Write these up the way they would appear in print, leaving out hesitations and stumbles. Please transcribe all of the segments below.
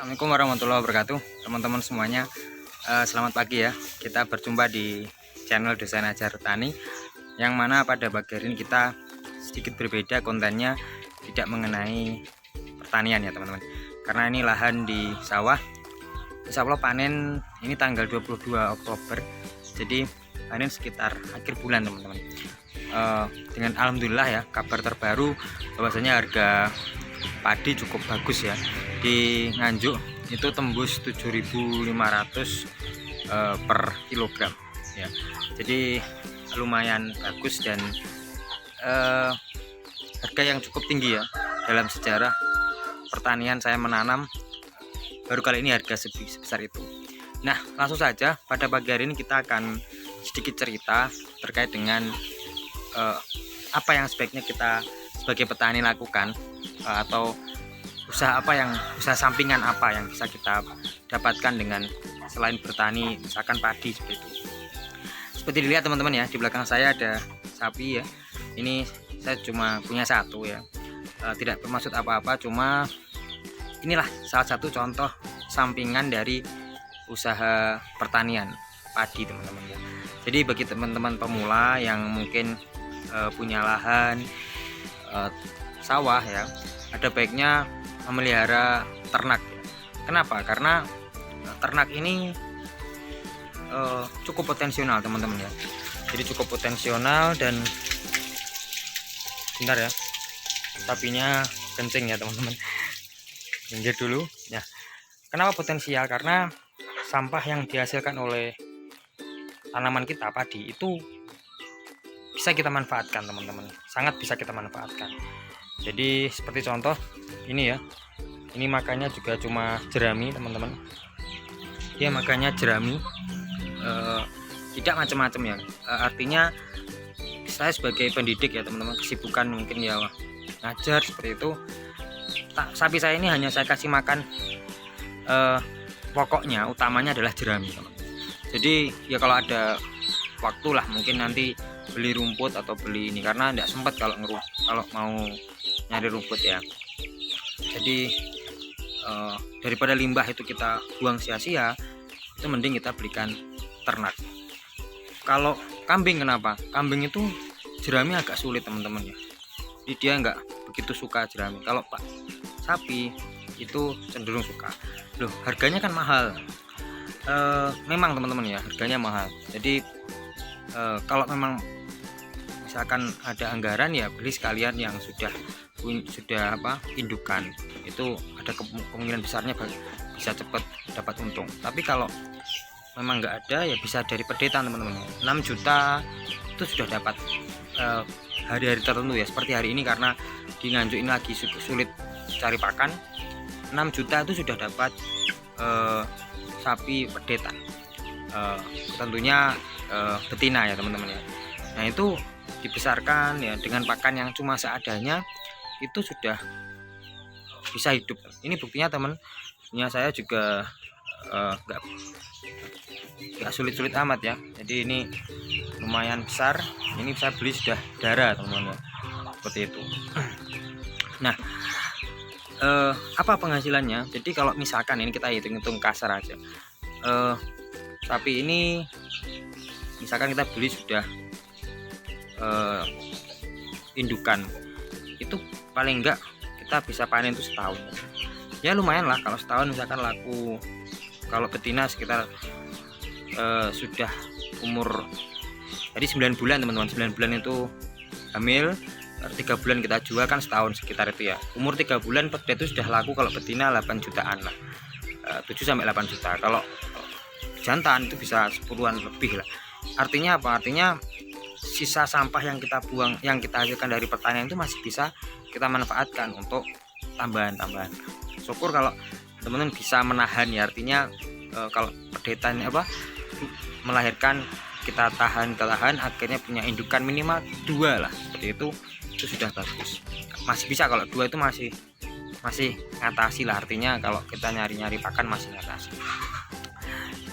Assalamualaikum warahmatullahi wabarakatuh, teman-teman semuanya. Selamat pagi ya. Kita berjumpa di channel Desain Ajar Tani, yang mana pada pagi hari ini kita sedikit berbeda kontennya, tidak mengenai pertanian ya teman-teman. Karena ini lahan di sawah. Insya Allah panen ini tanggal 22 Oktober. Jadi panen sekitar akhir bulan teman-teman. Dengan alhamdulillah ya, kabar terbaru bahwasanya harga padi cukup bagus ya. Di Nganjuk itu tembus 7.500 per kilogram ya. Jadi lumayan bagus dan harga yang cukup tinggi ya. Dalam sejarah pertanian saya menanam baru kali ini harga sebesar itu. Nah, langsung saja pada pagi hari ini kita akan sedikit cerita terkait dengan apa yang sebaiknya kita sebagai petani lakukan, atau usaha sampingan apa yang bisa kita dapatkan dengan selain bertani, misalkan padi seperti itu. Seperti dilihat teman-teman ya, di belakang saya ada sapi ya. Ini saya cuma punya satu ya, tidak bermaksud apa-apa, cuma inilah salah satu contoh sampingan dari usaha pertanian padi teman-teman ya. Jadi bagi teman-teman pemula yang mungkin punya lahan sawah ya, ada baiknya memelihara ternak. Kenapa? Karena ternak ini cukup potensial teman-teman ya. Jadi cukup potensial dan bentar ya, sapinya kencing ya teman-teman. Minggir dulu ya. Kenapa potensial? Karena sampah yang dihasilkan oleh tanaman kita padi itu bisa kita manfaatkan teman-teman, sangat bisa kita manfaatkan. Jadi seperti contoh ini ya, ini makanya juga cuma jerami teman-teman ya, makanya jerami, tidak macam-macam ya. Artinya saya sebagai pendidik ya teman-teman, kesibukan mungkin ya ngajar seperti itu, sapi saya ini hanya saya kasih makan pokoknya utamanya adalah jerami teman-teman. Jadi ya kalau ada waktu lah mungkin nanti beli rumput atau beli ini, karena tidak sempat kalau mau nyari rumput ya. Jadi daripada limbah itu kita buang sia-sia, itu mending kita belikan ternak. Kalau kambing, kenapa? Kambing itu jerami agak sulit teman-teman ya, jadi dia nggak begitu suka jerami. Kalau pak sapi itu cenderung suka. Loh, harganya kan mahal. Memang teman-teman ya, harganya mahal. Jadi kalau memang misalkan ada anggaran ya beli sekalian yang sudah indukan, itu ada kemungkinan besarnya bisa cepat dapat untung. Tapi kalau memang nggak ada ya bisa dari pedetan teman-teman. 6 juta itu sudah dapat hari-hari tertentu ya, seperti hari ini karena di Nganjuk ini lagi sulit cari pakan. 6 juta itu sudah dapat sapi pedetan, tentunya betina ya teman-teman ya. Nah, itu dibesarkan ya dengan pakan yang cuma seadanya, itu sudah bisa hidup. Ini buktinya teman punya saya juga nggak sulit-sulit amat ya. Jadi ini lumayan besar, ini saya beli sudah darah teman-teman ya, seperti itu. Nah, apa penghasilannya? Jadi kalau misalkan ini kita hitung-hitung kasar aja, sapi ini misalkan kita beli sudah indukan, itu paling enggak kita bisa panen itu setahun ya. Lumayan lah kalau setahun misalkan laku. Kalau betina sekitar sudah umur jadi 9 bulan teman-teman. 9 bulan itu hamil, 3 bulan kita jual kan setahun sekitar itu ya. Umur 3 bulan per itu sudah laku kalau betina 8 jutaan lah, 7-8 juta. Kalau jantan itu bisa 10-an lebih lah. Artinya apa? Artinya sisa sampah yang kita buang, yang kita hasilkan dari pertanian itu masih bisa kita manfaatkan untuk tambahan-tambahan. Syukur kalau teman-teman bisa menahan ya, artinya kalau pedetan melahirkan kita tahan akhirnya punya indukan minimal 2 lah, seperti itu sudah bagus. Masih bisa kalau 2 itu masih ngatasi lah, artinya kalau kita nyari-nyari pakan masih ngatasi.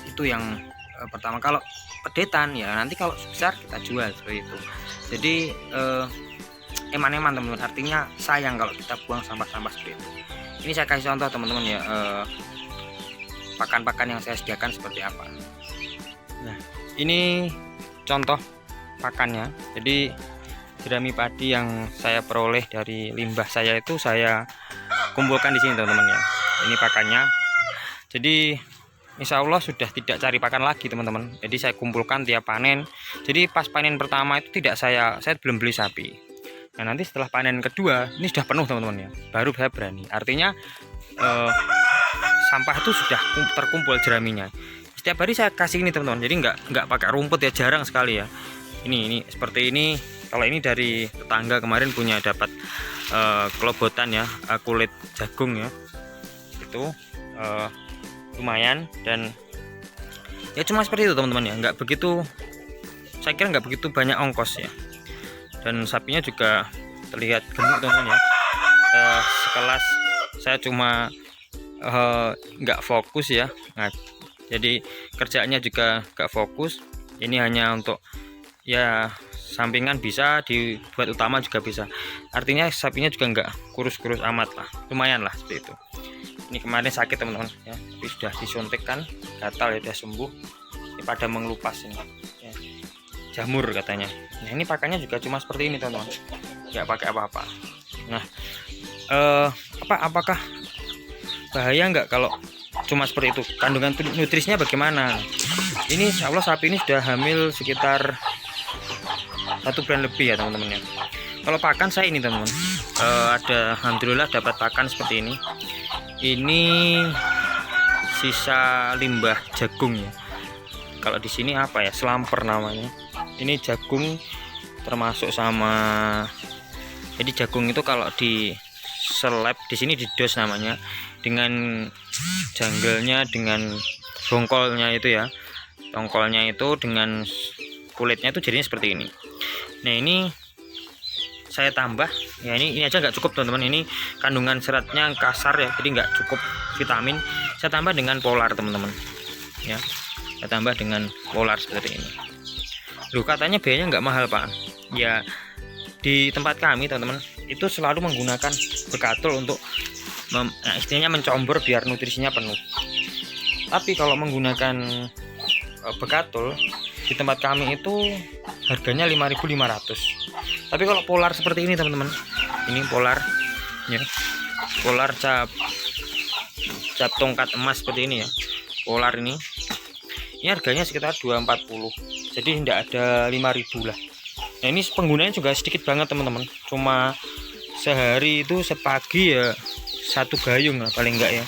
Itu yang pertama. Kalau pedetan ya nanti kalau besar kita jual seperti itu. Jadi eman-eman teman-teman, artinya sayang kalau kita buang sampah-sampah seperti itu. Ini saya kasih contoh teman-teman ya, pakan-pakan yang saya sediakan seperti apa. Nah, ini contoh pakannya. Jadi jerami padi yang saya peroleh dari limbah saya itu saya kumpulkan di sini teman-teman ya. Ini pakannya. Jadi insya Allah sudah tidak cari pakan lagi teman-teman. Jadi saya kumpulkan tiap panen. Jadi pas panen pertama itu saya belum beli sapi. Nah nanti setelah panen kedua ini sudah penuh teman-teman ya, baru saya berani. Artinya sampah itu sudah terkumpul jeraminya. Setiap hari saya kasih ini teman-teman. Jadi nggak pakai rumput ya, jarang sekali ya. Ini seperti ini. Kalau ini dari tetangga kemarin punya dapat kelobotan ya, kulit jagung ya. Itu lumayan, dan ya cuma seperti itu teman-teman ya, nggak begitu, saya kira nggak begitu banyak ongkos ya. Dan sapinya juga terlihat gemuk teman-teman ya. Sekelas saya cuma nggak fokus ya. Nah, jadi kerjaannya juga nggak fokus. Ini hanya untuk ya sampingan, bisa dibuat utama juga bisa. Artinya sapinya juga nggak kurus-kurus amat lah, lumayan lah seperti itu. Ini kemarin sakit teman-teman ya, tapi sudah disuntikkan, gatal ya, sudah sembuh. Ini pada mengelupas ini ya. Jamur katanya. Nah ini pakannya juga cuma seperti ini teman-teman, nggak pakai apa-apa. Nah apakah bahaya nggak kalau cuma seperti itu? Kandungan nutrisinya bagaimana? Ini insya Allah sapi ini sudah hamil sekitar 1 bulan lebih ya teman-teman ya. Kalau pakan saya ini teman-teman, alhamdulillah dapat pakan seperti ini. Ini sisa limbah jagung ya. Kalau di sini apa ya, selamper namanya. Ini jagung termasuk sama, jadi jagung itu kalau di seleb di sini didos namanya, dengan janggelnya, dengan bongkolnya itu ya, tongkolnya itu dengan kulitnya itu jadinya seperti ini. Nah ini saya tambah ya, ini aja nggak cukup teman-teman, ini kandungan seratnya kasar ya, jadi nggak cukup vitamin. Saya tambah dengan polar teman-teman ya, saya tambah dengan polar seperti ini. Loh katanya biayanya nggak mahal pak ya. Di tempat kami teman-teman itu selalu menggunakan bekatul untuk istilahnya mencombor biar nutrisinya penuh. Tapi kalau menggunakan bekatul di tempat kami itu harganya 5.500. Tapi kalau polar seperti ini teman-teman, ini polar ya, polar cap tongkat emas seperti ini ya, polar ini harganya sekitar 240. Jadi tidak ada 5.000 lah. Nah ini penggunanya juga sedikit banget teman-teman, cuma sehari itu sepagi ya 1 gayung lah paling enggak ya,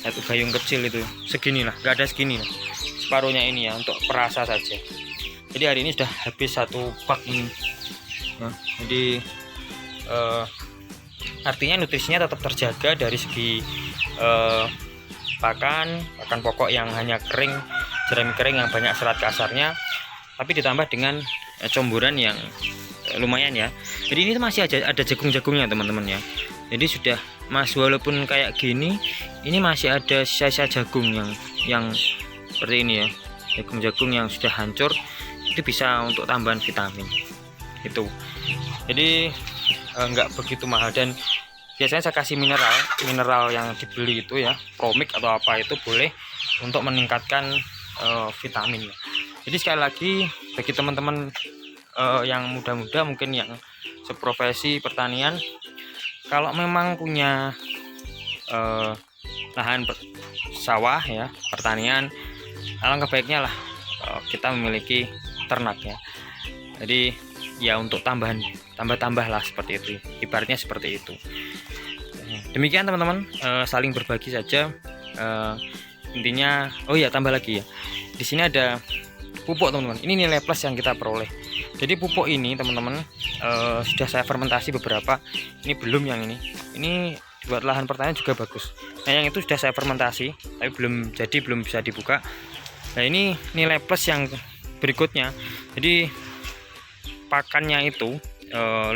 1 gayung kecil itu segini lah, nggak ada segini lah, separuhnya ini ya untuk perasa saja. Jadi hari ini sudah habis 1 bak ini. Nah, jadi artinya nutrisinya tetap terjaga dari segi pakan pokok yang hanya kering, jerami kering yang banyak serat kasarnya, tapi ditambah dengan comboran yang lumayan ya. Jadi ini masih ada jagung-jagungnya teman-teman ya. Jadi sudah walaupun kayak gini, ini masih ada sisa-sisa jagung yang seperti ini ya, jagung-jagung yang sudah hancur, itu bisa untuk tambahan vitamin itu. Jadi nggak begitu mahal, dan biasanya saya kasih mineral yang dibeli itu ya, Promik atau apa itu boleh untuk meningkatkan vitamin. Jadi sekali lagi bagi teman-teman yang muda-muda mungkin yang seprofesi pertanian, kalau memang punya lahan sawah ya, pertanian, alangkah baiknya lah kita memiliki ternak ya. Jadi ya untuk tambah lah seperti itu, ibaratnya seperti itu. Demikian teman-teman, saling berbagi saja. Intinya oh ya, tambah lagi ya, di sini ada pupuk teman-teman. Ini nilai plus yang kita peroleh. Jadi pupuk ini teman-teman sudah saya fermentasi beberapa. Ini belum, yang ini buat lahan pertanian juga bagus. Nah yang itu sudah saya fermentasi tapi belum bisa dibuka. Nah ini nilai plus yang berikutnya. Jadi pakannya itu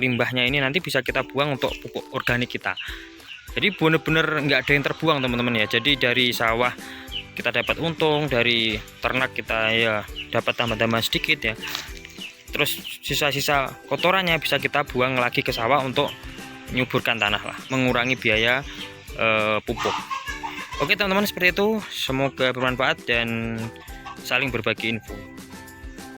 limbahnya ini nanti bisa kita buang untuk pupuk organik kita. Jadi benar-benar nggak ada yang terbuang teman-teman ya. Jadi dari sawah kita dapat untung, dari ternak kita ya dapat tambah-tambah sedikit ya. Terus sisa-sisa kotorannya bisa kita buang lagi ke sawah untuk menyuburkan tanah lah, mengurangi biaya pupuk. Oke teman-teman, seperti itu, semoga bermanfaat dan saling berbagi info.